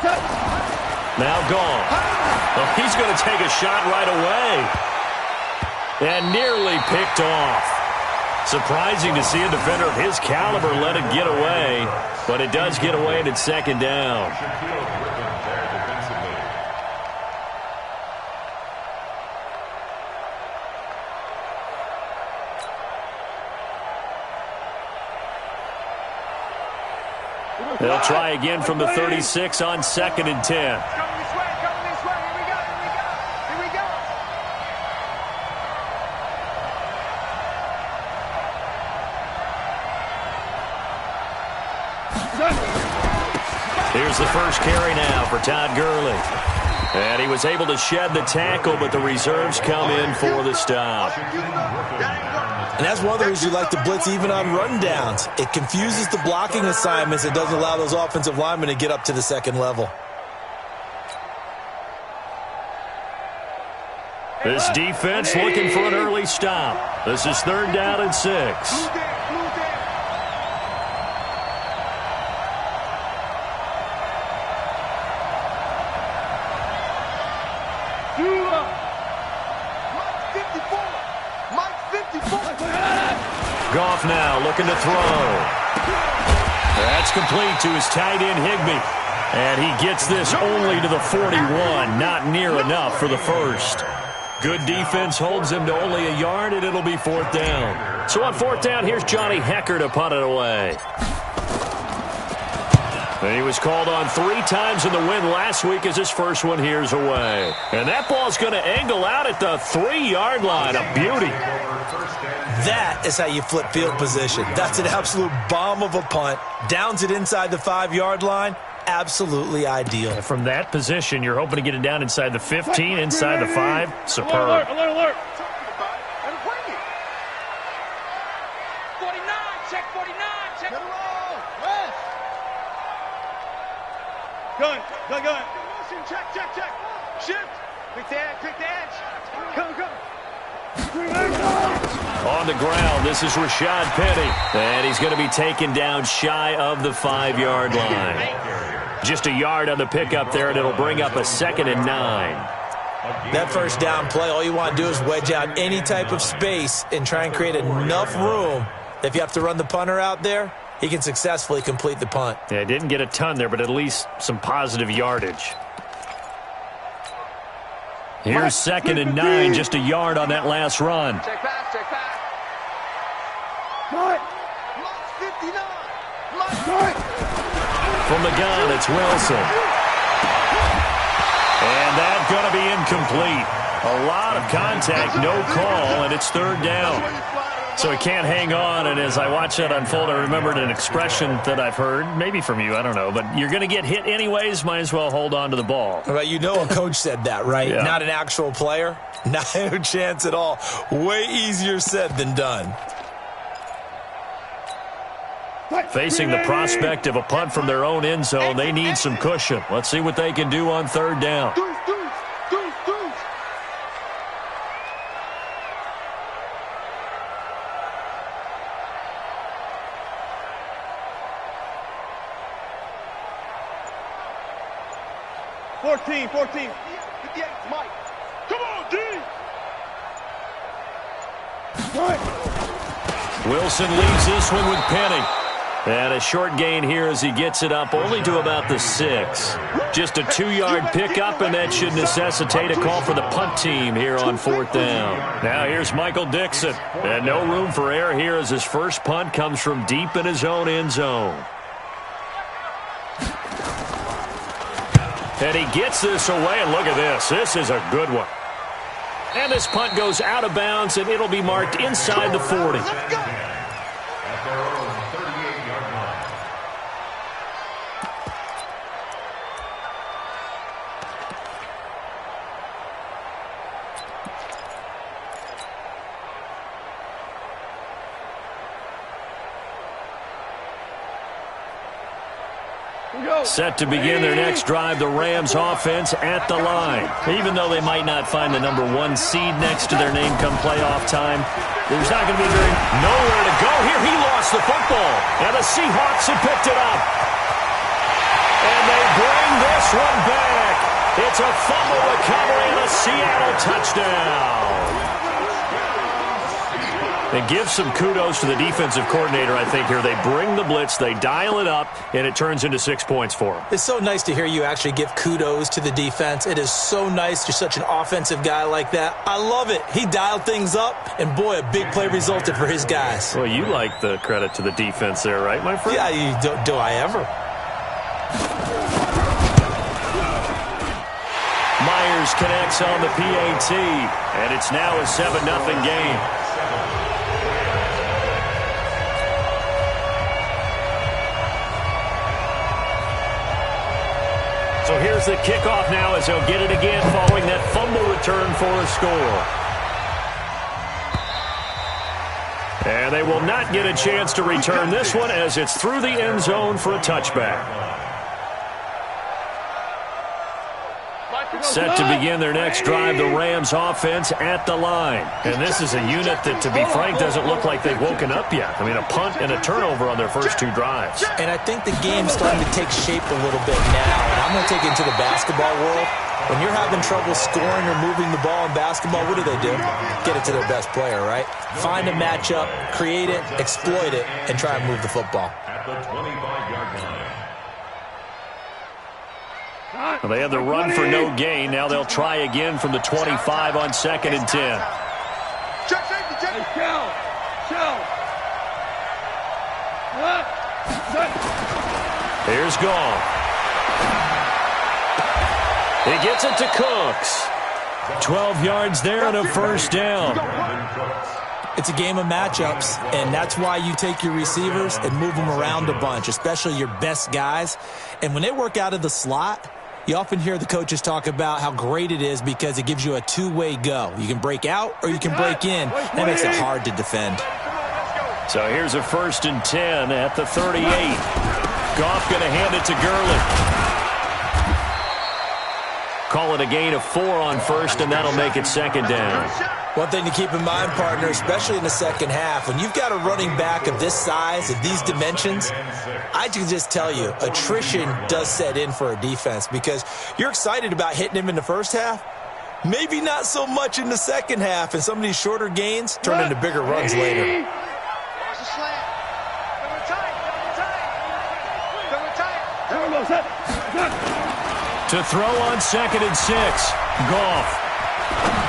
Now gone. Well, he's going to take a shot right away. And nearly picked off. Surprising to see a defender of his caliber let it get away. But it does get away and it's second down. They'll try again from the 36 on 2nd and 10. Coming this way, here we go, here we go. Here's the first carry now for Todd Gurley. And he was able to shed the tackle, but the reserves come in for the stop. And that's one of the reasons you like to blitz even on rundowns. It confuses the blocking assignments. It doesn't allow those offensive linemen to get up to the second level. This defense looking for an early stop. This is 3rd down and 6. Goff now looking to throw. That's complete to his tight end, Higbee. And he gets this only to the 41. Not near enough for the first. Good defense holds him to only a yard, and it'll be 4th down. So on 4th down, here's Johnny Hecker to punt it away. And he was called on 3 times in the win last week as his first one here's away. And that ball's going to angle out at the 3-yard line. A beauty. That is how you flip field position. That's an absolute bomb of a punt. Downs it inside the 5-yard line. Absolutely ideal. From that position, you're hoping to get it down inside the 15, inside the 5. Superb. Alert. 49, check 49, check. Gun. Check. Shift. Quick to edge. Come. On the ground, this is Rashad Penny. And he's going to be taken down shy of the 5-yard line. Just a yard on the pickup there, and it'll bring up a 2nd and 9. That first down play, all you want to do is wedge out any type of space and try and create enough room. If you have to run the punter out there, he can successfully complete the punt. Yeah, didn't get a ton there, but at least some positive yardage. Here's 2nd and 9, just a yard on that last run. Check back. From the gun, it's Wilson. And that's going to be incomplete. A lot of contact, no call, and it's 3rd down. So he can't hang on, and as I watch that unfold, I remembered an expression that I've heard, maybe from you, I don't know, but you're going to get hit anyways, might as well hold on to the ball. Right, you know a coach said that, right? Yeah. Not an actual player. Not a chance at all. Way easier said than done. Facing the prospect of a punt from their own end zone, they need some cushion. Let's see what they can do on 3rd down. Fourteen. 58, Mike. Come on, D. Wilson leaves this one with Penny. And a short gain here as he gets it up only to about the 6. Just a 2-yard pickup, and that should necessitate a call for the punt team here on 4th down. Now here's Michael Dixon. And no room for error here as his first punt comes from deep in his own end zone. And he gets this away, and look at this. This is a good one. And this punt goes out of bounds, and it'll be marked inside the 40. Set to begin their next drive, the Rams offense at the line. Even though they might not find the number 1 seed next to their name come playoff time, there's not going to be nowhere to go. Here he lost the football, and the Seahawks have picked it up. And they bring this one back. It's a fumble recovery and a Seattle touchdown. And give some kudos to the defensive coordinator, I think, here. They bring the blitz, they dial it up, and it turns into 6 points for them. It's so nice to hear you actually give kudos to the defense. It is so nice. You're such an offensive guy like that. I love it. He dialed things up, and, boy, a big play resulted for his guys. Well, you like the credit to the defense there, right, my friend? Yeah, do I ever? Myers connects on the PAT, and it's now a 7-0 game. So here's the kickoff now as he'll get it again following that fumble return for a score. And they will not get a chance to return this one as it's through the end zone for a touchback. Set to begin their next drive, the Rams offense at the line. And this is a unit that, to be frank, doesn't look like they've woken up yet. I mean, a punt and a turnover on their first 2 drives. And I think the game's starting to take shape a little bit now. And I'm going to take it into the basketball world. When you're having trouble scoring or moving the ball in basketball, what do? Get it to their best player, right? Find a matchup, create it, exploit it, and try and move the football. At the 25-yard line. Well, they had the run for no gain. Now they'll try again from the 25 on 2nd and 10. Check safety, check. Here's Goff. He gets it to Cooks. 12 yards there and a first down. It's a game of matchups, and that's why you take your receivers and move them around a bunch, especially your best guys. And when they work out of the slot, you often hear the coaches talk about how great it is because it gives you a two-way go. You can break out or you can break in. That makes it hard to defend. So here's a 1st and 10 at the 38. Goff going to hand it to Gurley. Call it a gain of 4 on 1st, and that'll make it 2nd down. One thing to keep in mind, partner, especially in the second half, when you've got a running back of this size, of these dimensions, I can just tell you, attrition does set in for a defense because you're excited about hitting him in the first half, maybe not so much in the second half, and some of these shorter gains turn into bigger runs later. To throw on 2nd and 6, Goff.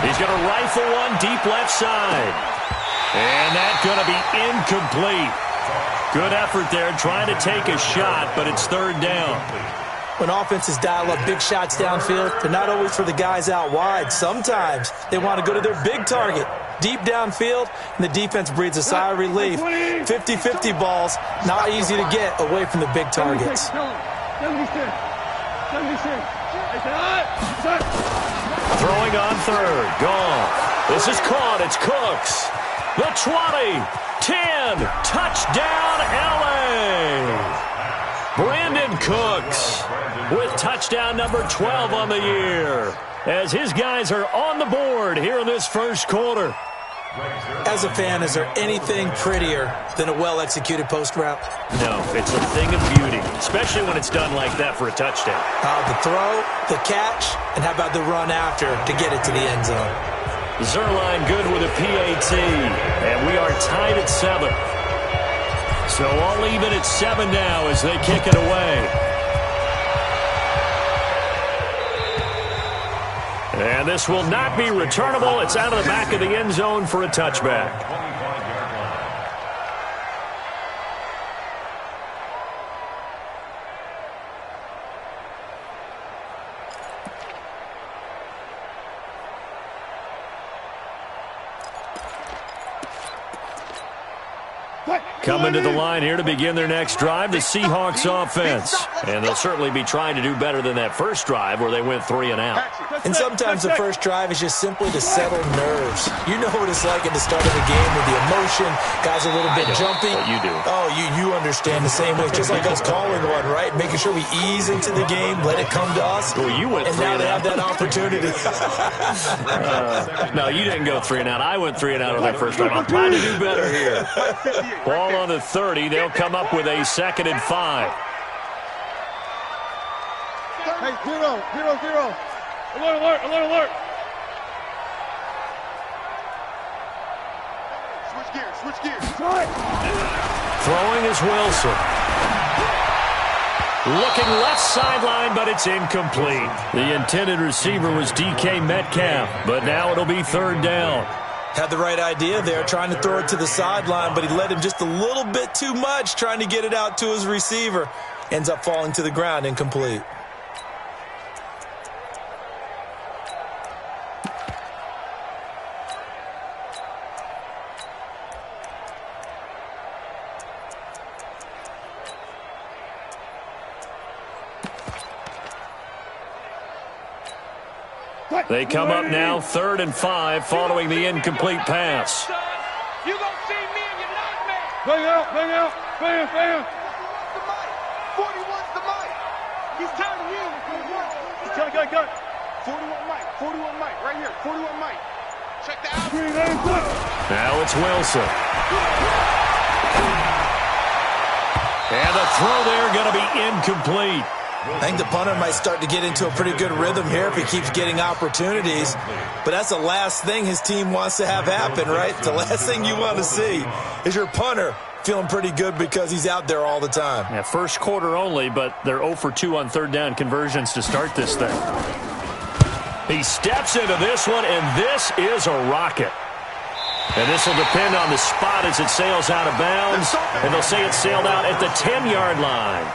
He's going to rifle one deep left side. And that's going to be incomplete. Good effort there trying to take a shot, but it's 3rd down. When offenses dial up big shots downfield, they're not always for the guys out wide. Sometimes they want to go to their big target, deep downfield, and the defense breathes a sigh of relief. 50-50 balls, not easy to get away from the big targets. Throwing on 3rd, Goff. This is caught, it's Cooks. The 20, 10, touchdown LA. Brandon Cooks with touchdown number 12 on the year as his guys are on the board here in this first quarter. As a fan, is there anything prettier than a well-executed post route? No, it's a thing of beauty, especially when it's done like that for a touchdown. The throw, the catch, and how about the run after to get it to the end zone? Zerline good with a PAT, and we are tied at 7. So all even at 7 now as they kick it away. And this will not be returnable. It's out of the back of the end zone for a touchback. Coming to the line here to begin their next drive, the Seahawks offense. And they'll certainly be trying to do better than that first drive where they went 3 and out. And sometimes the first drive is just simply to settle nerves. You know what it's like at the start of the game with the emotion, guys a little bit jumpy. But you do. Oh, you understand the same way. Just like us calling one, right? Making sure we ease into the game, let it come to us. Well, you went and 3 now and they out. have that opportunity. No, you didn't go 3 and out. I went 3 and out on that first drive. I'm trying to do better here. Ball on the 30. They'll come up with a 2nd and 5. Hey, 0, 0, 0. Alert, alert, alert, alert. Switch gears, switch gears. Throwing is Wilson. Looking left sideline, but it's incomplete. The intended receiver was DK Metcalf, but now it'll be third down. Had the right idea there, trying to throw it to the sideline, but he led him just a little bit too much, trying to get it out to his receiver. Ends up falling to the ground, incomplete. They come up now, 3rd and 5, following the incomplete pass. You gonna see me and your nightmare. Bang out, bang out, bang, bang. 41's the mic. He's tired of you. Got. 41 mic, 41 mic, right here, 41 mic. Check that out. Now it's Wilson. And the throw there going to be incomplete. I think the punter might start to get into a pretty good rhythm here if he keeps getting opportunities. But that's the last thing his team wants to have happen, right? The last thing you want to see is your punter feeling pretty good because he's out there all the time. Yeah, first quarter only, but they're 0 for 2 on third down conversions to start this thing. He steps into this one, and this is a rocket. And this will depend on the spot as it sails out of bounds. And they'll say it sailed out at the 10-yard line.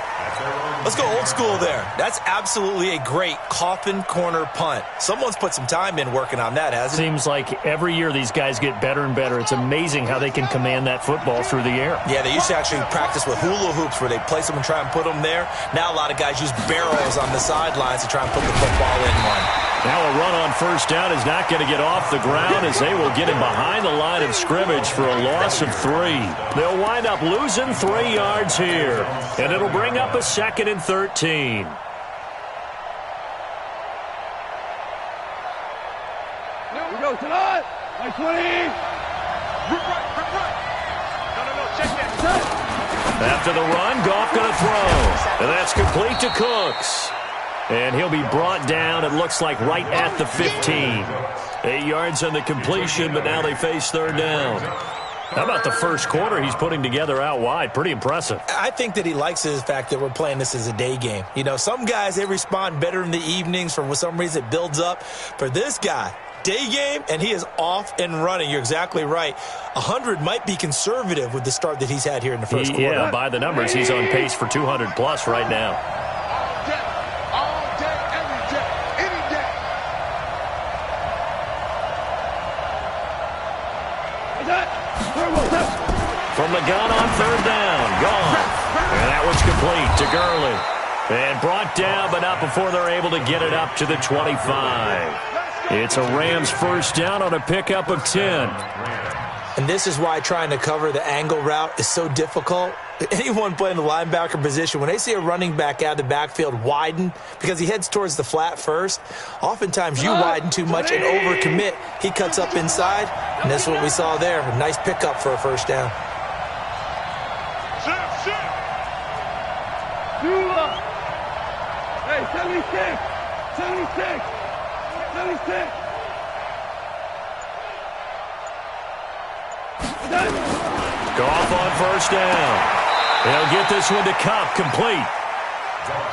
Let's go old school there. That's absolutely a great coffin corner punt. Someone's put some time in working on that, hasn't it? Seems like every year these guys get better and better. It's amazing how they can command that football through the air. Yeah, they used to actually practice with hula hoops where they place them and try and put them there. Now a lot of guys use barrels on the sidelines to try and put the football in one. Now a run on first down is not going to get off the ground as they will get him behind the line of scrimmage for a loss of 3. They'll wind up losing 3 yards here, and it'll bring up a 2nd and 13. Here we go, tonight. 20. Rip right. No, check that. After the run, Goff going to throw. And that's complete to Cooks. And he'll be brought down, it looks like, right at the 15. 8 yards on the completion, but now they face third down. How about the first quarter he's putting together out wide? Pretty impressive. I think that he likes the fact that we're playing this as a day game. You know, some guys, they respond better in the evenings. For some reason, it builds up. For this guy, day game, and he is off and running. You're exactly right. 100 might be conservative with the start that he's had here in the first quarter. Yeah, by the numbers, he's on pace for 200-plus right now. From the gun on third down. Gone. And that one's complete to Gurley. And brought down, but not before they're able to get it up to the 25. It's a Rams first down on a pickup of 10. And this is why trying to cover the angle route is so difficult. Anyone playing the linebacker position, when they see a running back out of the backfield widen, because he heads towards the flat first, oftentimes you widen too much and overcommit. He cuts up inside, and that's what we saw there. A nice pickup for a first down. Hey, 76. Goff on first down. They'll get this one to Cup, complete.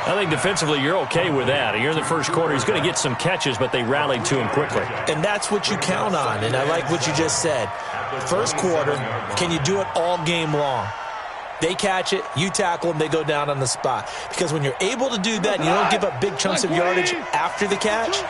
I think defensively you're okay with that. You're in the first quarter. He's going to get some catches, but they rallied to him quickly. And that's what you count on, and I like what you just said. First quarter, can you do it all game long? They catch it, you tackle them, they go down on the spot. Because when you're able to do that and you don't give up big chunks of yardage after the catch,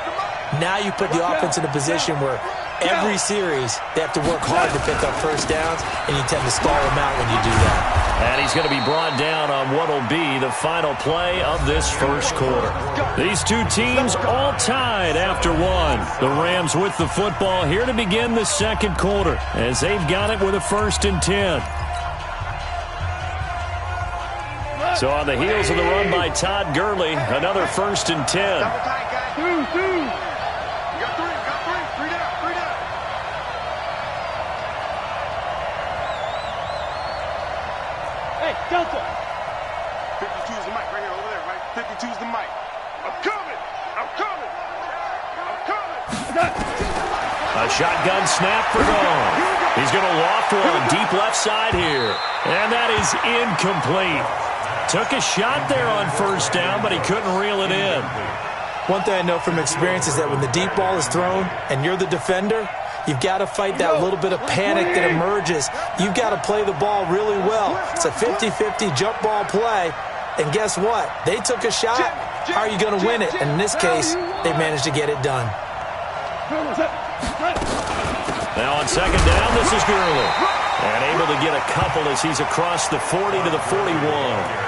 now you put the offense in a position where every series they have to work hard to pick up first downs, and you tend to stall them out when you do that. And he's going to be brought down on what will be the final play of this first quarter. These two teams all tied after one. The Rams with the football here to begin the second quarter as they've got it with a 1st and 10. So on the heels of the run by Todd Gurley, another 1st and 10. Hey, Delta. 52's the mic right here, over there, right? 52's the mic. A shotgun snap for Goff. He's going to loft one deep left side here. And that is incomplete. Took a shot there on first down, but he couldn't reel it in. One thing I know from experience is that when the deep ball is thrown and you're the defender, you've got to fight that little bit of panic that emerges. You've got to play the ball really well. It's a 50-50 jump ball play. And guess what? They took a shot. How are you going to win it? And in this case, they managed to get it done. Now on second down, this is Gurley. And able to get a couple as he's across the 40 to the 41.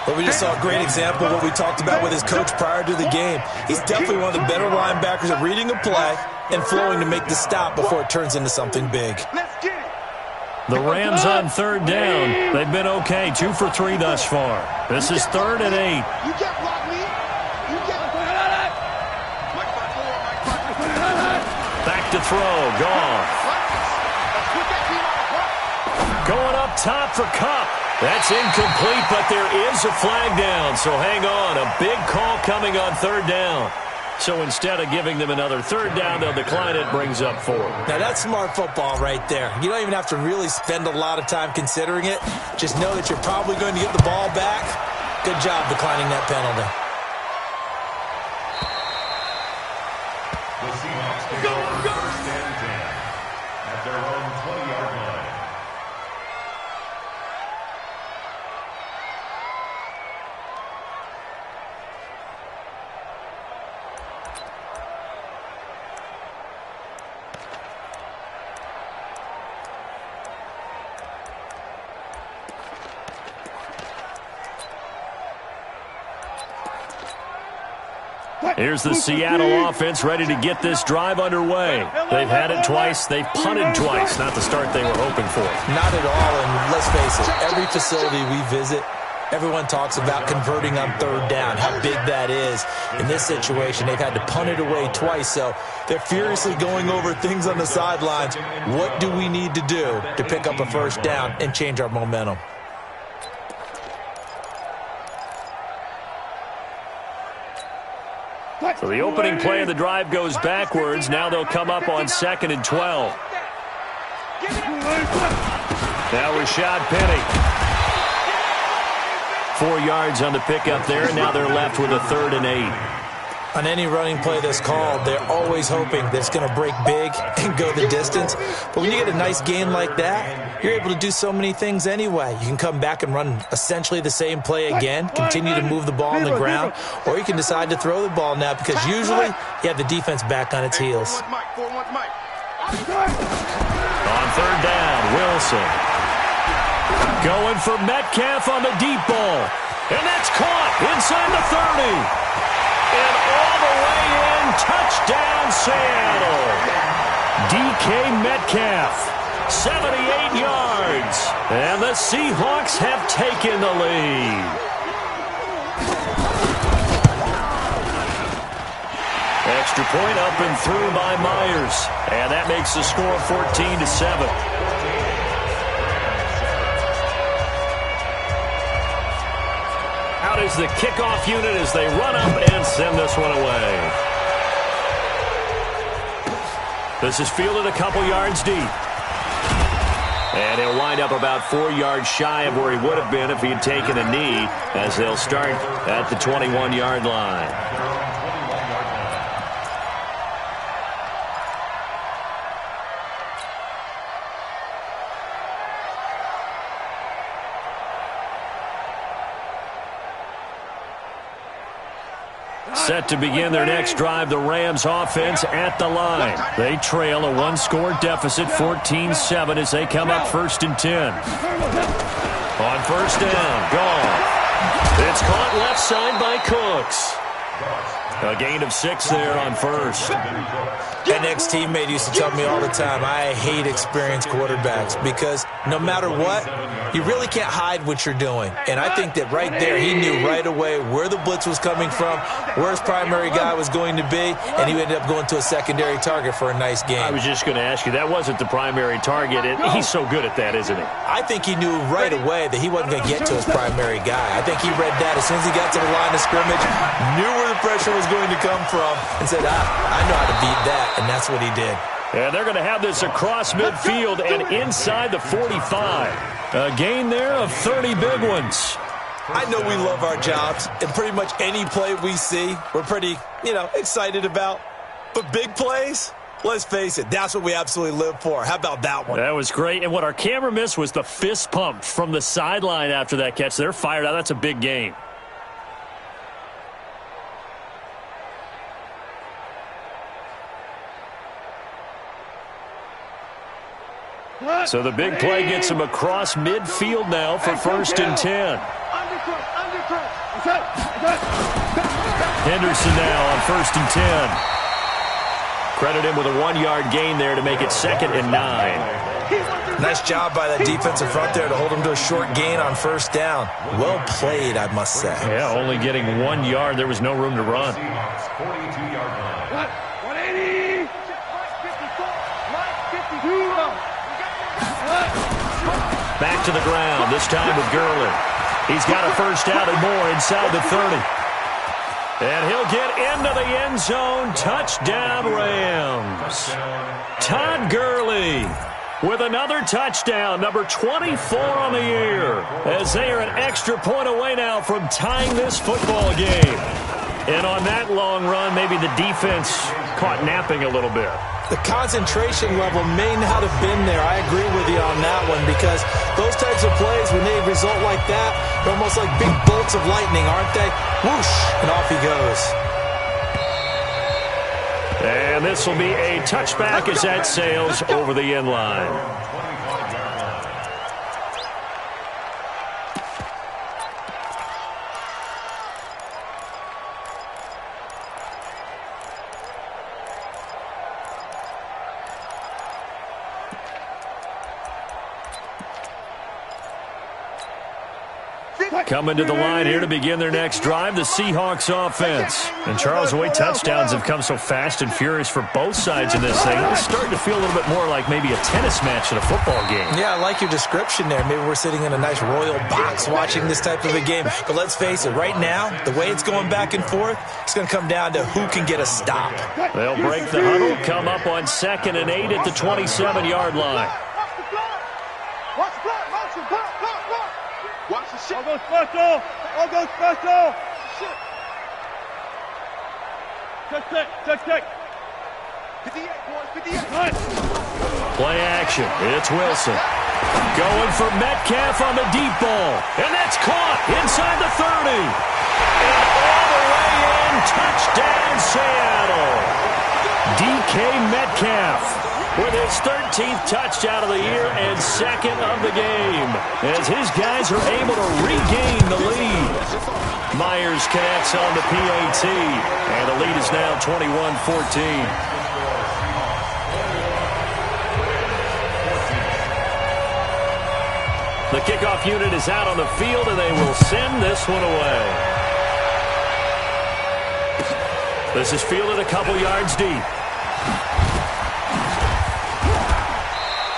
Well, we just saw a great example of what we talked about with his coach prior to the game. He's definitely one of the better linebackers at reading a play and flowing to make the stop before it turns into something big. The Rams on third down. They've been okay, 2 for 3 thus far. This is 3rd and 8. You can't block me. You can't. Back to throw. Goff. Going up top for Kupp. That's incomplete, but there is a flag down, so hang on. A big call coming on third down. So instead of giving them another third down, they'll decline it, brings up 4. Now, that's smart football right there. You don't even have to really spend a lot of time considering it. Just know that you're probably going to get the ball back. Good job declining that penalty. The Seahawks take over first and 10 at their own 20-yard line. Here's the Seattle offense ready to get this drive underway. They've had it twice. They've punted twice. Not the start they were hoping for. Not at all, and let's face it, every facility we visit, everyone talks about converting on third down, how big that is. In this situation, they've had to punt it away twice, so they're furiously going over things on the sidelines. What do we need to do to pick up a first down and change our momentum? So the opening play of the drive goes backwards. Now they'll come up on 2nd and 12. Now Rashad Penny. 4 yards on the pickup there, and now they're left with a 3rd and 8. On any running play that's called, they're always hoping that it's going to break big and go the distance. But when you get a nice gain like that, you're able to do so many things anyway. You can come back and run essentially the same play again, continue to move the ball on the ground, or you can decide to throw the ball now because usually you have the defense back on its heels. On third down, Wilson. Going for Metcalf on the deep ball. And that's caught inside the 30. And all the way in, touchdown Seattle. DK Metcalf, 78 yards. And the Seahawks have taken the lead. Extra point up and through by Myers. And that makes the score 14-7. Out is the kickoff unit as they run up and send this one away. This is fielded a couple yards deep. And he'll wind up about 4 yards shy of where he would have been if he had taken a knee, as they'll start at the 21-yard line. Set to begin their next drive, the Rams offense at the line. They trail a one-score deficit, 14-7, as they come up 1st and 10. On first down, Goff. It's caught left side by Cooks. A gain of 6 there on first. An ex-teammate used to tell me all the time, I hate experienced quarterbacks because no matter what, you really can't hide what you're doing. And I think that right there, he knew right away where the blitz was coming from, where his primary guy was going to be, and he ended up going to a secondary target for a nice game. I was just going to ask you, that wasn't the primary target. He's so good at that, isn't he? I think he knew right away that he wasn't going to get to his primary guy. I think he read that as soon as he got to the line of scrimmage, knew where the pressure was going to come from and said, I know how to beat that, and that's what he did. And they're going to have this across midfield and inside the 45. A gain there of 30 big ones. I know we love our jobs, and pretty much any play we see, we're pretty, excited about. But big plays, let's face it, that's what we absolutely live for. How about that one? That was great. And what our camera missed was the fist pump from the sideline after that catch. They're fired out. That's a big gain. So the big play gets him across midfield now for 1st and 10. Henderson now on 1st and 10. Credit him with a 1-yard gain there to make it 2nd and 9. Nice job by that defensive front there to hold him to a short gain on 1st down. Well played, I must say. Yeah, only getting 1 yard. There was no room to run. 42-yard line. 180. Back to the ground, this time with Gurley. He's got a 1st down and more inside the 30. And he'll get into the end zone. Touchdown, Rams. Todd Gurley with another touchdown, number 24 on the year, as they are an extra point away now from tying this football game. And on that long run, maybe the defense caught napping a little bit. The concentration level may not have been there. I agree with you on that one, because those types of plays, when they result like that, they're almost like big bolts of lightning, aren't they? Whoosh, and off he goes. And this will be a touchback as that sails over the end line. Coming to the line here to begin their next drive, the Seahawks offense. And Charles, the way touchdowns have come so fast and furious for both sides in this thing, it's starting to feel a little bit more like maybe a tennis match in a football game. Yeah, I like your description there. Maybe we're sitting in a nice royal box watching this type of a game. But let's face it, right now, the way it's going back and forth, it's going to come down to who can get a stop. They'll break the huddle, come up on 2nd and 8 at the 27-yard line. Watch the shit. I'll go special. I'll go special. Shit. Check. 58, boys, 58. Nice. Play action. It's Wilson. Going for Metcalf on the deep ball. And that's caught inside the 30. And all the way in. Touchdown, Seattle. DK Metcalf with his 13th touchdown of the year and 2nd of the game, as his guys are able to regain the lead. Myers connects on the PAT, and the lead is now 21-14. The kickoff unit is out on the field, and they will send this one away. This is fielded a couple yards deep.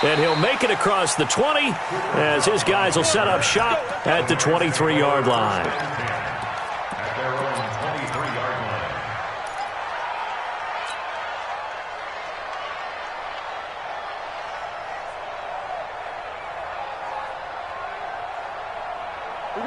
And he'll make it across the 20 as his guys will set up shop at the 23-yard line. At their own 23-yard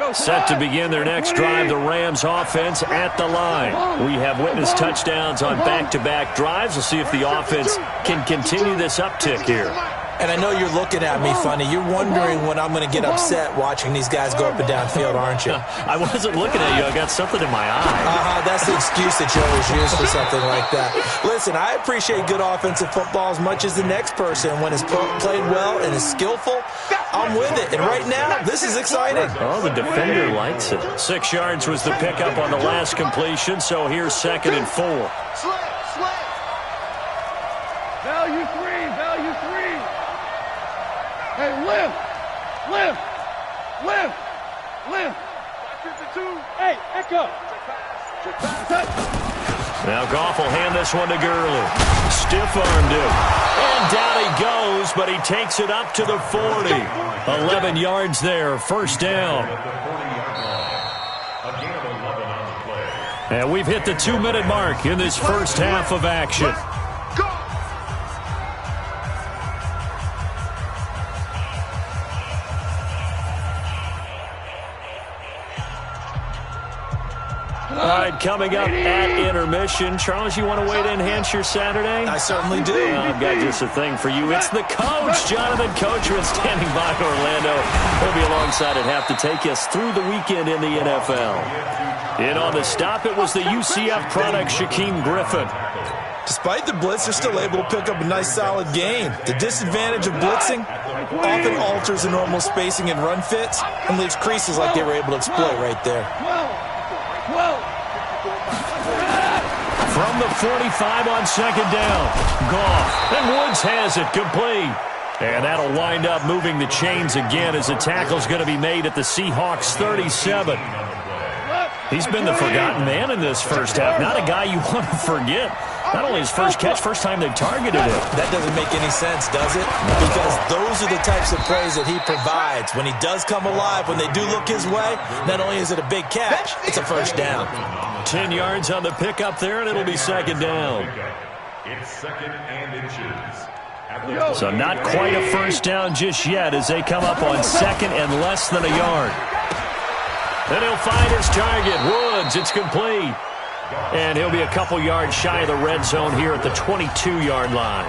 line. Set to begin their next drive, the Rams offense at the line. We have witnessed touchdowns on back-to-back drives. We'll see if the offense can continue this uptick here. And I know you're looking at me funny. You're wondering when I'm going to get upset watching these guys go up and down field, aren't you? I wasn't looking at you. I got something in my eye. That's the excuse that you always use for something like that. Listen, I appreciate good offensive football as much as the next person. When it's played well and is skillful, I'm with it. And right now, this is exciting. Oh, the defender likes it. 6 yards was the pickup on the last completion, so here's 2nd and 4. Value three. Hey, lift. 552. Hey, echo. Now Goff will hand this one to Gurley. Stiff-armed him. And down he goes, but he takes it up to the 40. 11 yards there, 1st down. And we've hit the 2-minute mark in this first half of action. Go! All right, coming up at intermission. Charles, you want to wait to enhance your Saturday? I certainly do. Well, I've got just a thing for you. It's the coach, Jonathan Coachman, standing by Orlando. He'll be alongside at half to take us through the weekend in the NFL. In on the stop, it was the UCF product, Shaquem Griffin. Despite the blitz, they're still able to pick up a nice, solid gain. The disadvantage of blitzing often alters the normal spacing and run fits and leaves creases like they were able to exploit right there. From the 45 on second down. Goff. And Woods has it complete. And that'll wind up moving the chains again as the tackle's going to be made at the Seahawks 37. He's been the forgotten man in this first half. Not a guy you want to forget. Not only his first catch, first time they've targeted him. That doesn't make any sense, does it? Because those are the types of plays that he provides. When he does come alive, when they do look his way, not only is it a big catch, it's a first down. 10 yards on the pickup there, and it'll be second down. It's second and inches. So not quite a first down just yet as they come up on second and less than a yard. Then he'll find his target, Woods. It's complete. And he'll be a couple yards shy of the red zone here at the 22-yard line.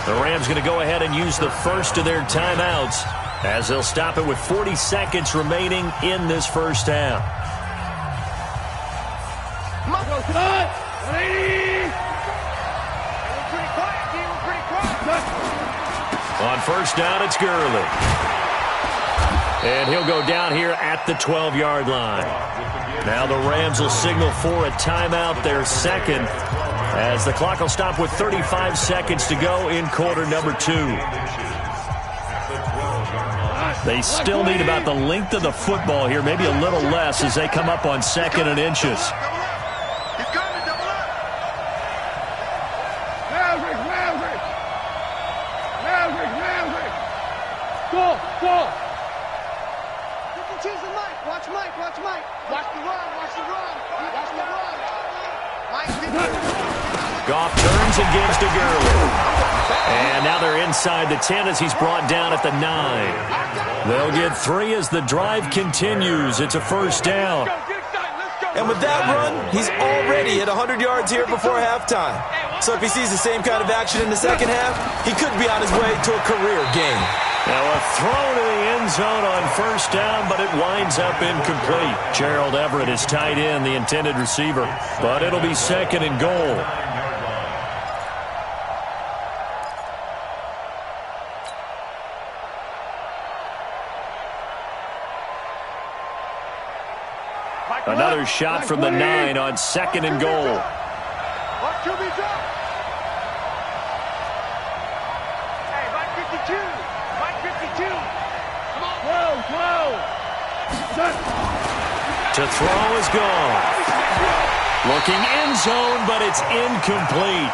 The Rams going to go ahead and use the first of their timeouts as they'll stop it with 40 seconds remaining in this first half. On first down, it's Gurley. And he'll go down here at the 12-yard line. Now the Rams will signal for a timeout, their second, as the clock will stop with 35 seconds to go in quarter number 2. They still need about the length of the football here, maybe a little less as they come up on second and inches. Goff turns and gives to Gurley. And now they're inside the 10 as he's brought down at the 9. They'll get 3 as the drive continues. It's a first down. And with that run, he's already at 100 yards here before halftime. So if he sees the same kind of action in the second half, he could be on his way to a career gain. Now a throw to the end zone on first down, but it winds up incomplete. Gerald Everett is tied in, the intended receiver. But it'll be second and goal. Another shot from the 9 on second and goal. To throw is gone. Looking end zone, but it's incomplete.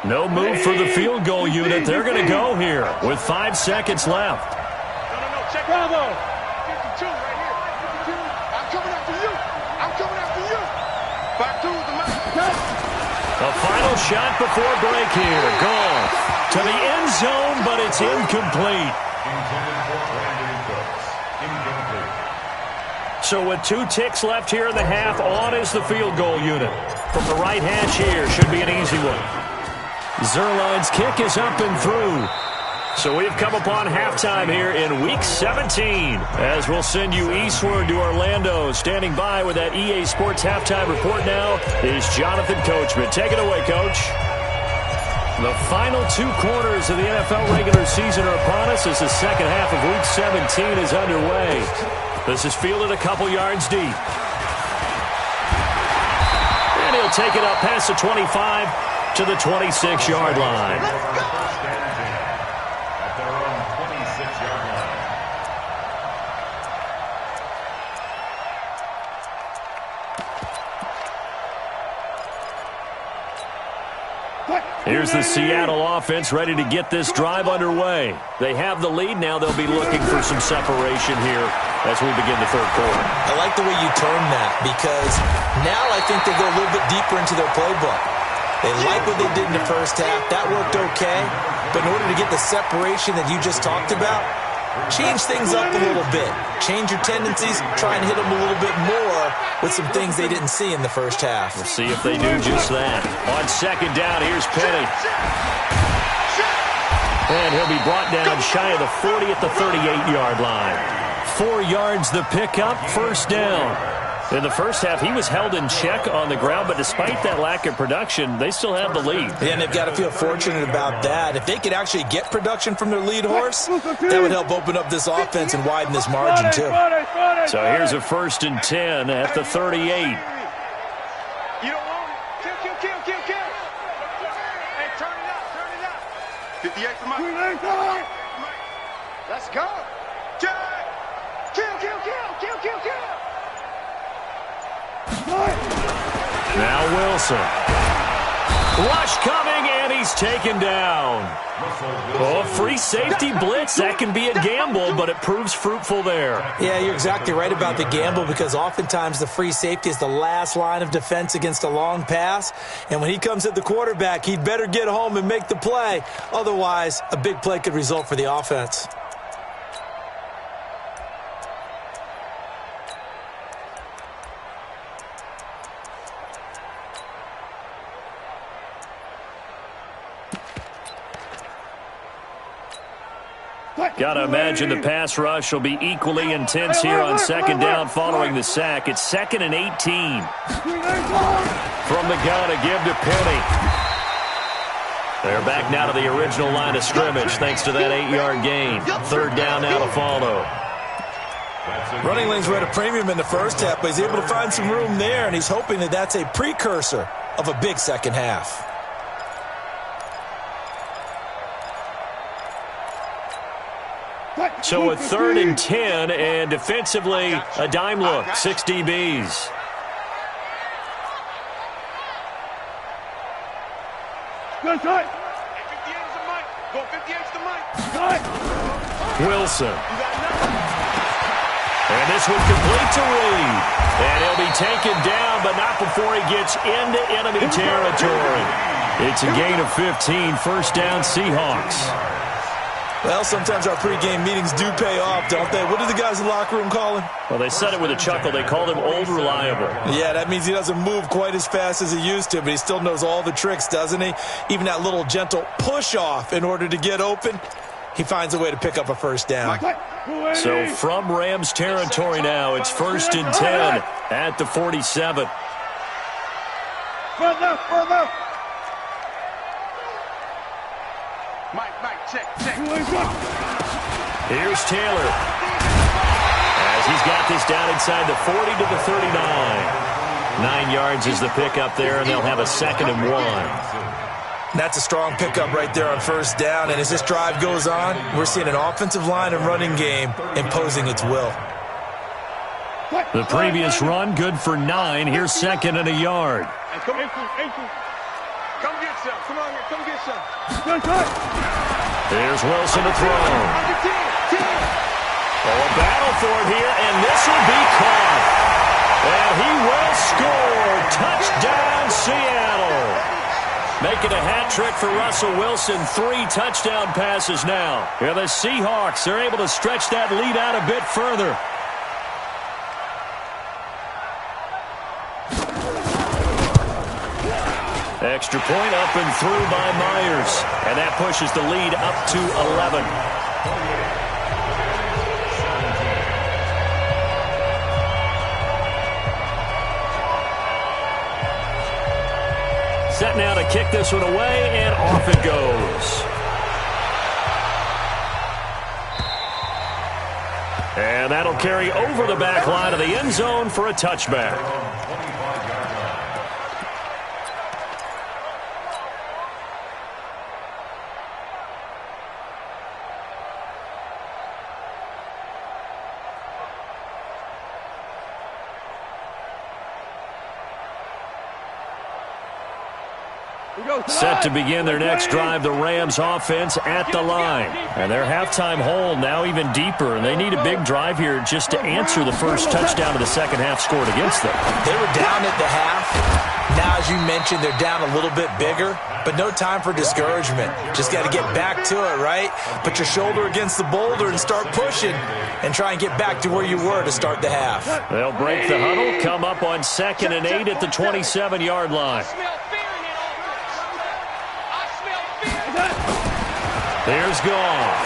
No move for the field goal unit. They're going to go here with 5 seconds left. No, check Bravo. 52 right here. 52. I'm coming after you. I'm coming after you. 5-2 with the man. A final shot before break here. Goal to the end zone, but it's incomplete. So with 2 ticks left here in the half, on is the field goal unit. From the right hash here, should be an easy one. Zerline's kick is up and through. So we've come upon halftime here in Week 17. As we'll send you eastward to Orlando. Standing by with that EA Sports halftime report now is Jonathan Coachman. Take it away, Coach. The final 2 quarters of the NFL regular season are upon us as the second half of Week 17 is underway. This is fielded a couple yards deep. And he'll take it up past the 25 to the 26-yard line. Here's the Seattle offense ready to get this drive underway. They have the lead. Now they'll be looking for some separation here as we begin the third quarter. I like the way you term that, because now I think they go a little bit deeper into their playbook. They like what they did in the first half. That worked okay. But in order to get the separation that you just talked about, change things up a little bit. Change your tendencies. Try and hit them a little bit more with some things they didn't see in the first half. We'll see if they do just that. On second down, here's Penny. And he'll be brought down shy of the 40 at the 38-yard line. 4 yards the pickup, first down. In the first half, he was held in check on the ground, but despite that lack of production, they still have the lead. Yeah, and they've got to feel fortunate about that. If they could actually get production from their lead horse, that would help open up this offense and widen this margin, too. So here's a 1st and 10 at the 38. You don't want it. Kill. Hey, turn it up. 58 for Mike. Let's go. Kill. Now Wilson. Rush coming, and he's taken down. Oh, free safety blitz. That can be a gamble, but it proves fruitful there. Yeah, you're exactly right about the gamble, because oftentimes the free safety is the last line of defense against a long pass. And when he comes at the quarterback, he'd better get home and make the play. Otherwise, a big play could result for the offense. Got to imagine the pass rush will be equally intense here on second down following the sack. It's 2nd and 18. From the gun, a give to Penny. They're back now to the original line of scrimmage thanks to that 8-yard gain. 3rd down now to follow. Running lanes were at a premium in the first half, but he's able to find some room there, and he's hoping that that's a precursor of a big second half. So a 3rd and 10, and defensively, a dime look, 6 DBs. Wilson. And this one complete to Reed. And he'll be taken down, but not before he gets into enemy territory. It's a gain of 15, first down Seahawks. Well, sometimes our pregame meetings do pay off, don't they? What do the guys in the locker room call him? Well, they said it with a chuckle. They called him Old Reliable. Yeah, that means he doesn't move quite as fast as he used to, but he still knows all the tricks, doesn't he? Even that little gentle push-off in order to get open, he finds a way to pick up a first down. So from Rams territory now, it's 1st and 10 at the 47. Check. Here's Taylor. As he's got this down inside the 40 to the 39. 9 yards is the pickup there, and they'll have a 2nd and 1. That's a strong pickup right there on first down, and as this drive goes on, we're seeing an offensive line and running game imposing its will. The previous run, good for 9. Here's 2nd and a yard. Come get some. Come on here. Come get some. There's Wilson to throw. Oh, a battle for it here, and this will be caught. And he will score. Touchdown, Seattle. Making a hat trick for Russell Wilson. 3 touchdown passes now. Yeah, the Seahawks are able to stretch that lead out a bit further. Extra point up and through by Myers. And that pushes the lead up to 11. Set now to kick this one away, and off it goes. And that'll carry over the back line of the end zone for a touchback. Set to begin their next drive, the Rams offense at the line. And their halftime hole now even deeper, and they need a big drive here just to answer the first touchdown of the second half scored against them. They were down at the half. Now, as you mentioned, they're down a little bit bigger, but no time for discouragement. Just got to get back to it, right? Put your shoulder against the boulder and start pushing and try and get back to where you were to start the half. They'll break the huddle, come up on 2nd and 8 at the 27-yard line. Here's Goff.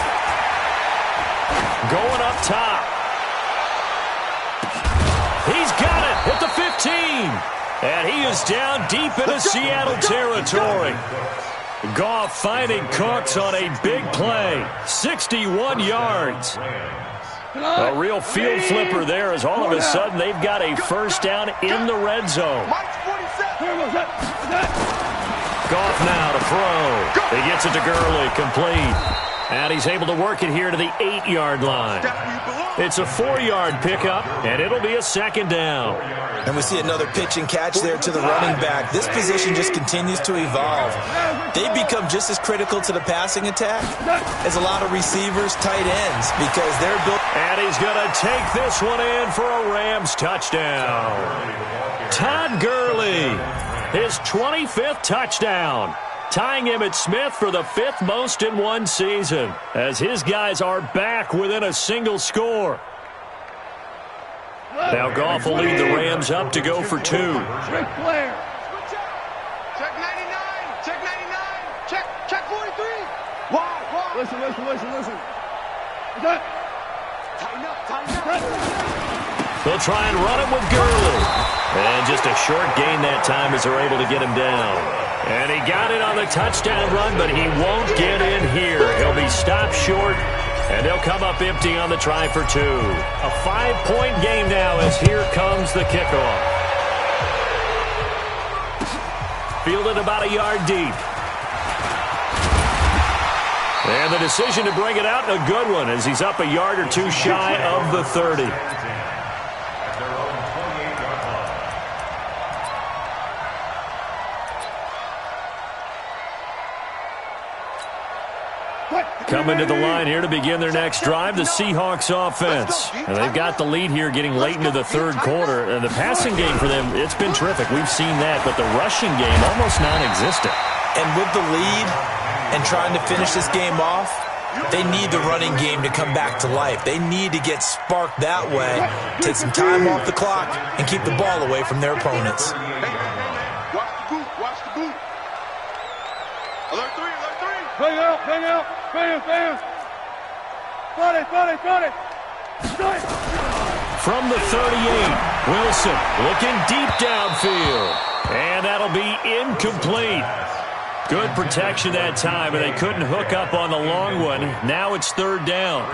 Going up top. He's got it at the 15. And he is down deep into Seattle territory. Goff finding Cooks on a big play. 61 yards. A real field flipper there as all of a sudden they've got a first down in the red zone. Goff now to throw. He gets it to Gurley, complete. And he's able to work it here to the 8-yard line. It's a 4-yard pickup, and it'll be a second down. And we see another pitch and catch there to the running back. This position just continues to evolve. They become just as critical to the passing attack as a lot of receivers, tight ends, because they're built. And he's going to take this one in for a Rams touchdown. Todd Gurley, his 25th touchdown, tying him at Smith for the 5th most in one season, as his guys are back within a single score. Now Goff will lead the Rams up to go for 2. Check 99. Check 99. Check 43. Why? Listen. Tighten up. They'll try and run him with Gurley. And just a short gain that time as they're able to get him down. And he got it on the touchdown run, but he won't get in here. He'll be stopped short, and they'll come up empty on the try for 2. A 5-point game now as here comes the kickoff. Fielded about a yard deep. And the decision to bring it out, a good one, as he's up a yard or 2 shy of the 30. Coming to the line here to begin their next drive, the Seahawks offense. And they've got the lead here getting late into the third quarter. And the passing game for them, it's been terrific. We've seen that, but the rushing game almost non-existent. And with the lead and trying to finish this game off, they need the running game to come back to life. They need to get sparked that way, take some time off the clock, and keep the ball away from their opponents. Watch the boot. Alert 3. Bang out. Got it. From the 38, Wilson looking deep downfield. And that'll be incomplete. Good protection that time, and they couldn't hook up on the long one. Now it's 3rd down.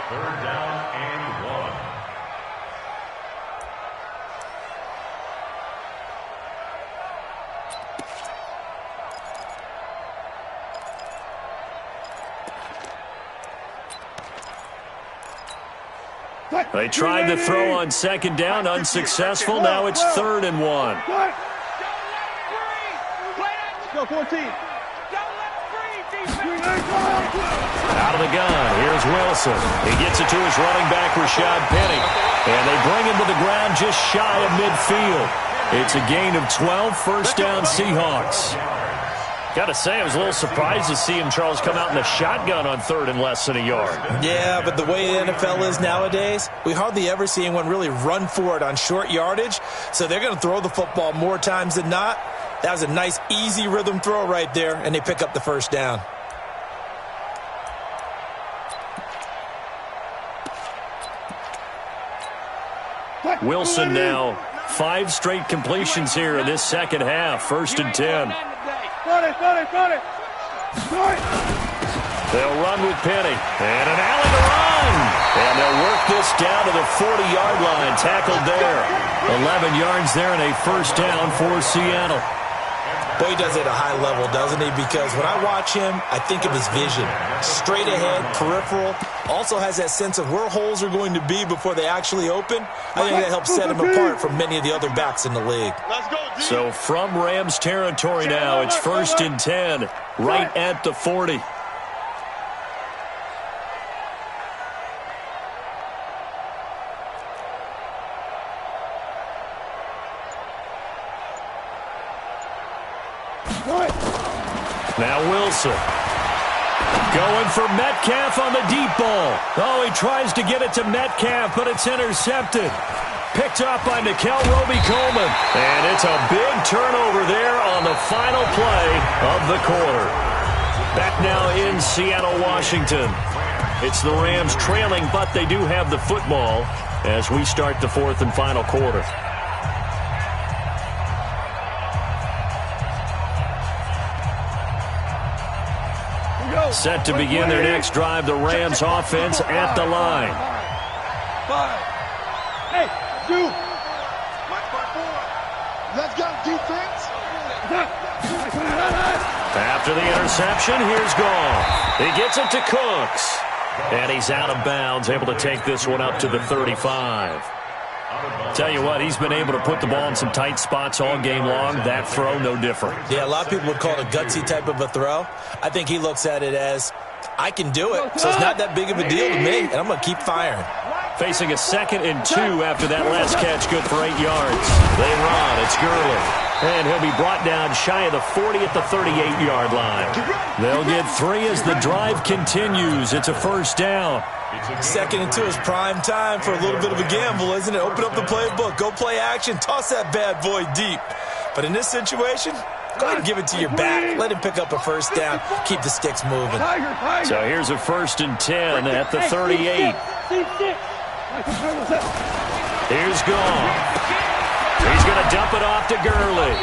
3rd down and 1. They tried the throw on 2nd down, unsuccessful. Now it's 3rd and 1. Go 14. Out of the gun, here's Wilson. He gets it to his running back, Rashad Penny. And they bring him to the ground just shy of midfield. It's a gain of 12, first down Seahawks. Got to say, I was a little surprised to see him, Charles, come out in the shotgun on 3rd and less than a yard. Yeah, but the way the NFL is nowadays, we hardly ever see anyone really run for it on short yardage. So they're going to throw the football more times than not. That was a nice, easy rhythm throw right there, and they pick up the first down. Wilson now 5 straight completions here in this second half. 1st and 10. Got it. They'll run with Penny. And an alley to run. And they'll work this down to the 40-yard line. Tackled there. 11 yards there and a first down for Seattle. Boy, he does it at a high level, doesn't he? Because when I watch him, I think of his vision. Straight ahead, peripheral. Also has that sense of where holes are going to be before they actually open. I think that helps set him apart from many of the other backs in the league. Let's go, D. So from Rams territory now, it's 1st and 10, right at the 40. Now Wilson. Going for Metcalf on the deep ball. Oh, he tries to get it to Metcalf, but it's intercepted. Picked up by Nickel Roby-Coleman. And it's a big turnover there on the final play of the quarter. Back now in Seattle, Washington. It's the Rams trailing, but they do have the football as we start the 4th and final quarter. Set to begin their next drive, the Rams offense at the line. Hey, you. Let's go, defense. After the interception, here's Goff. He gets it to Cooks. And he's out of bounds, able to take this one up to the 35. Tell you what, he's been able to put the ball in some tight spots all game long. That throw, no different. Yeah, a lot of people would call it a gutsy type of a throw. I think he looks at it as, I can do it, so it's not that big of a deal to me, and I'm going to keep firing. Facing a 2nd and 2 after that last catch, good for 8 yards. They run, it's Gurley. And he'll be brought down shy of the 40 at the 38-yard line. They'll get 3 as the drive continues. It's a 1st down. 2nd and 2 is prime time for a little bit of a gamble, isn't it? Open up the playbook, go play action, toss that bad boy deep. But in this situation, go ahead and give it to your back. Let him pick up a 1st down, keep the sticks moving. So here's a 1st and 10 at the 38. Here's Goff. He's going to dump it off to Gurley.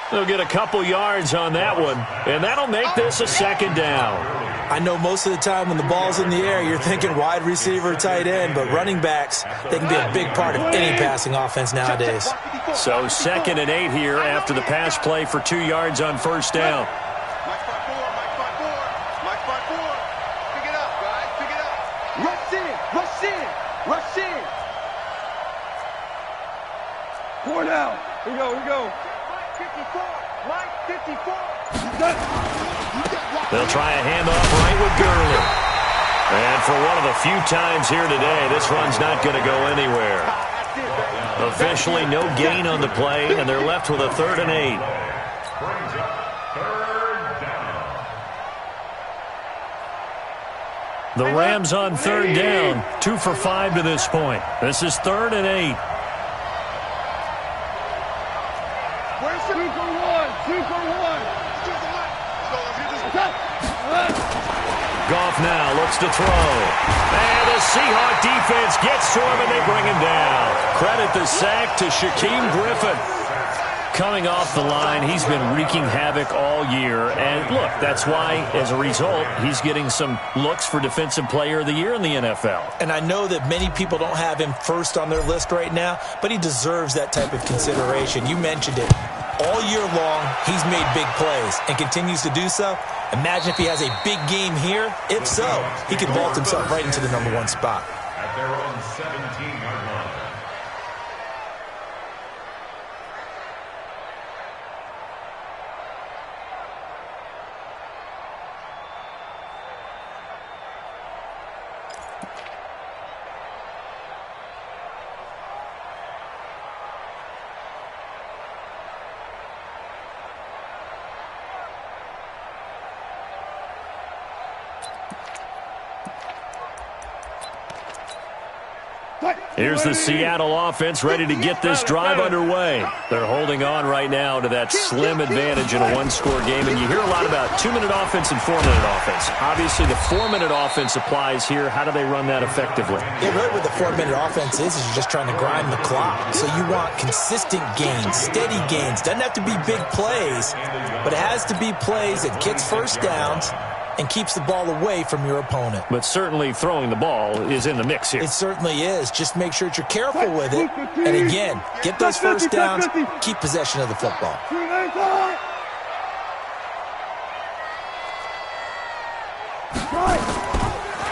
They'll get a couple yards on that one, and that'll make this a 2nd down. I know most of the time when the ball's in the air, you're thinking wide receiver, tight end, but running backs, they can be a big part of any passing offense nowadays. So 2nd and 8 here after the pass play for 2 yards on 1st down. Mike 5-4. Pick it up, guys. Pick it up. Rush in. 4 down. Here we go. Mike 54. They'll try a handoff right with Gurley. And for one of the few times here today, this run's not going to go anywhere. Officially no gain on the play, and they're left with a 3rd and 8. The Rams on 3rd down, 2 for 5 to this point. This is 3rd and 8. Where's 2 for 1? 2 for 1. Goff now looks to throw. And the Seahawk defense gets to him, and they bring him down. Credit the sack to Shaquem Griffin. Coming off the line, he's been wreaking havoc all year. And look, that's why, as a result, he's getting some looks for Defensive Player of the Year in the NFL. And I know that many people don't have him first on their list right now, but he deserves that type of consideration. You mentioned it. All year long, he's made big plays and continues to do so. Imagine if he has a big game here. If so, he could vault himself right into the #1 spot. At their own 17-yard line. Here's the Seattle offense ready to get this drive underway. They're holding on right now to that slim advantage in a 1-score game. And you hear a lot about 2-minute offense and 4-minute offense. Obviously, the 4-minute offense applies here. How do they run that effectively? Yeah, really what the 4-minute offense is you're just trying to grind the clock. So you want consistent gains, steady gains. Doesn't have to be big plays, but it has to be plays that gets 1st downs and keeps the ball away from your opponent. But certainly throwing the ball is in the mix here. It certainly is. Just make sure that you're careful with it. And again, get those 1st downs, keep possession of the football.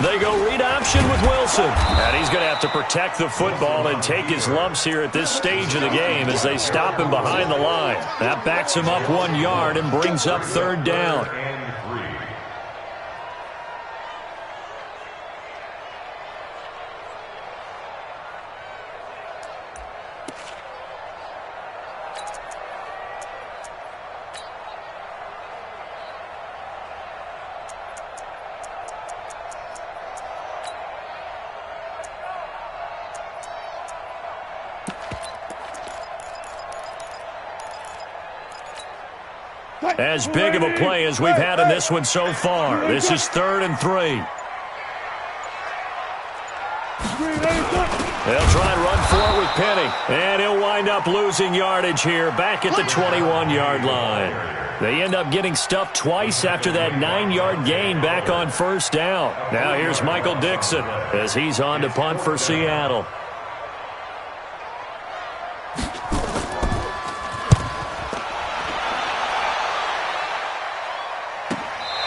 They go read option with Wilson. And he's going to have to protect the football and take his lumps here at this stage of the game as they stop him behind the line. That backs him up 1 yard and brings up third down. As big of a play as we've had in this one so far. This is 3rd and 3. They'll try and run for it with Penny. And he'll wind up losing yardage here back at the 21-yard line. They end up getting stuffed twice after that 9-yard gain back on first down. Now here's Michael Dixon as he's on to punt for Seattle.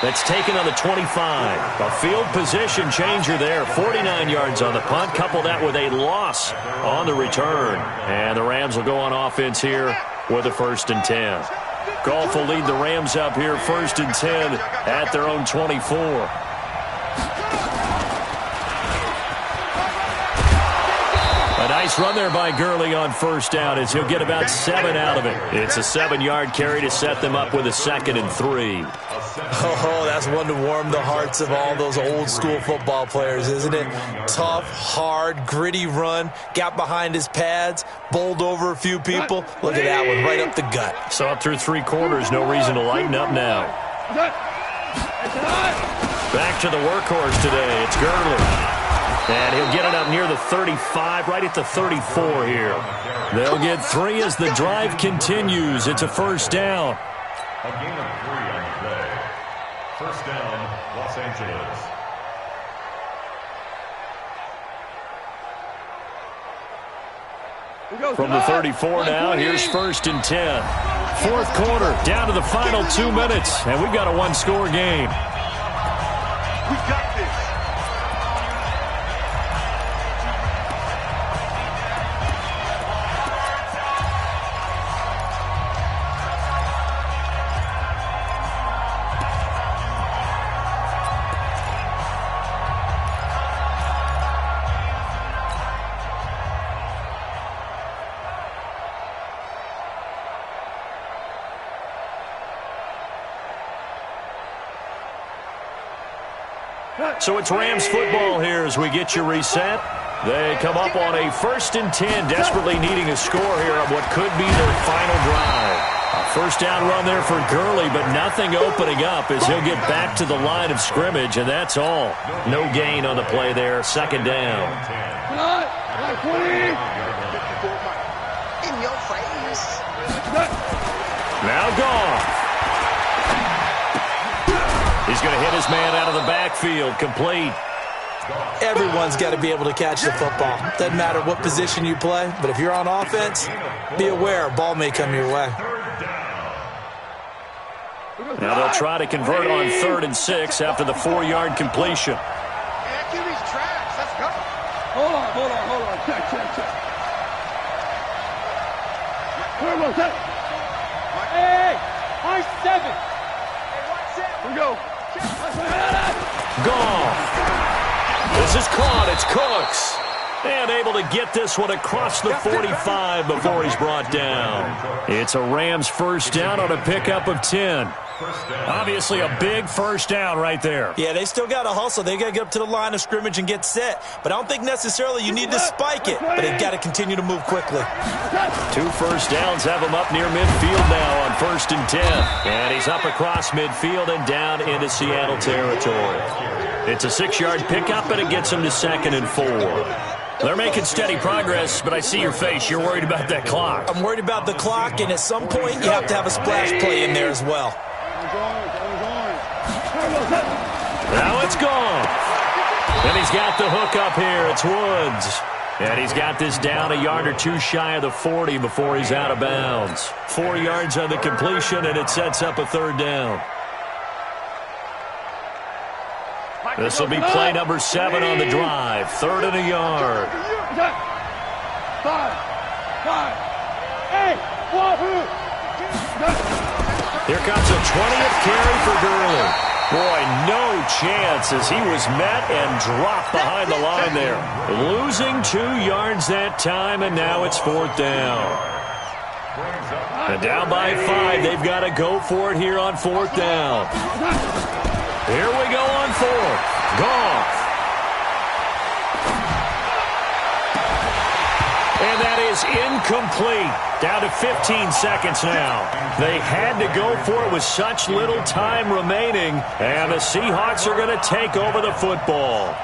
That's taken on the 25. A field position changer there. 49 yards on the punt. Couple that with a loss on the return. And the Rams will go on offense here with a 1st and 10. Goff will lead the Rams up here 1st and 10 at their own 24. A nice run there by Gurley on first down as he'll get about 7 out of it. It's a 7-yard carry to set them up with a 2nd and 3. Oh, that's one to warm the hearts of all those old-school football players, isn't it? Tough, hard, gritty run, got behind his pads, bowled over a few people. Look at that one, right up the gut. So up through 3 quarters, no reason to lighten up now. Back to the workhorse today, it's Gurley. And he'll get it up near the 35, right at the 34 here. They'll get 3 as the drive continues. It's a 1st down. A gain of 3 on the play. 1st down, Los Angeles. From the 34 now, here's 1st and 10. 4th quarter, down to the final 2 minutes, and we've got a 1-score game. We got this. So it's Rams football here as we get you reset. They come up on a 1st and 10, desperately needing a score here on what could be their final drive. A 1st down run there for Gurley, but nothing opening up as he'll get back to the line of scrimmage, and that's all. No gain on the play there, 2nd down. In your face. Now Goff. He's going to hit his man out of the backfield, complete. Everyone's got to be able to catch the football. Doesn't matter what position you play, but if you're on offense, be aware a ball may come your way. Now they'll try to convert on 3rd and 6 after the 4-yard completion. QB's tracks. Let's go. Hold on. Check. Hey, R7. Here we go. Goff. This is caught. It's Cooks. And able to get this one across the 45 before he's brought down. It's a Rams 1st down on a pickup of 10. Obviously a big 1st down right there. Yeah, they still got to hustle. They got to get up to the line of scrimmage and get set. But I don't think necessarily you need to spike it. But they've got to continue to move quickly. 2 1st downs have him up near midfield now on 1st and 10. And he's up across midfield and down into Seattle territory. It's a 6-yard pickup, and it gets him to 2nd and 4. They're making steady progress, but I see your face. You're worried about that clock. I'm worried about the clock, and at some point you have to have a splash play in there as well. Now it's gone. And he's got the hook up here. It's Woods. And he's got this down a yard or 2 shy of the 40 before he's out of bounds. 4 yards on the completion, and it sets up a 3rd down. This will be play number 7 on the drive. 3rd and a yard. 5, 8, 1. Here comes a 20th carry for Gurley. Boy, no chance as he was met and dropped behind the line there. Losing 2 yards that time, and now it's 4th down. And down by 5, they've got to go for it here on 4th down. Here we go on 4th. Goff. And that is incomplete. Down to 15 seconds now. They had to go for it with such little time remaining, and the Seahawks are going to take over the football.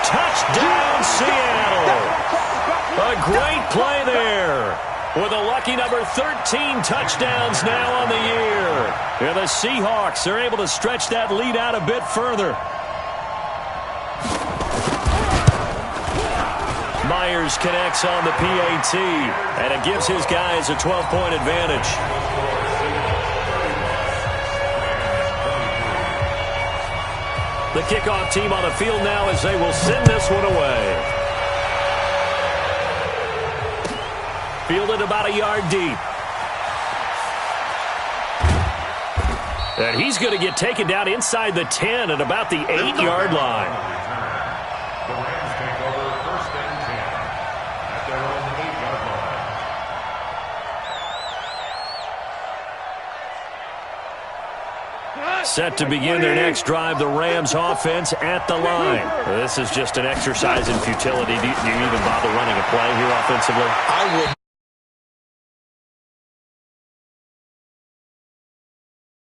Touchdown, Seattle. A great play there. With a lucky number 13 touchdowns now on the year. And the Seahawks are able to stretch that lead out a bit further. Myers connects on the PAT, and it gives his guys a 12-point advantage. The kickoff team on the field now as they will send this one away. Fielded about a yard deep. And he's going to get taken down inside the 10 at about the 8-yard line. The Rams take over 1st and 10 at their own 8-yard line. Set to begin their next drive, the Rams offense at the line. This is just an exercise in futility. Do you even bother running a play here offensively? I would.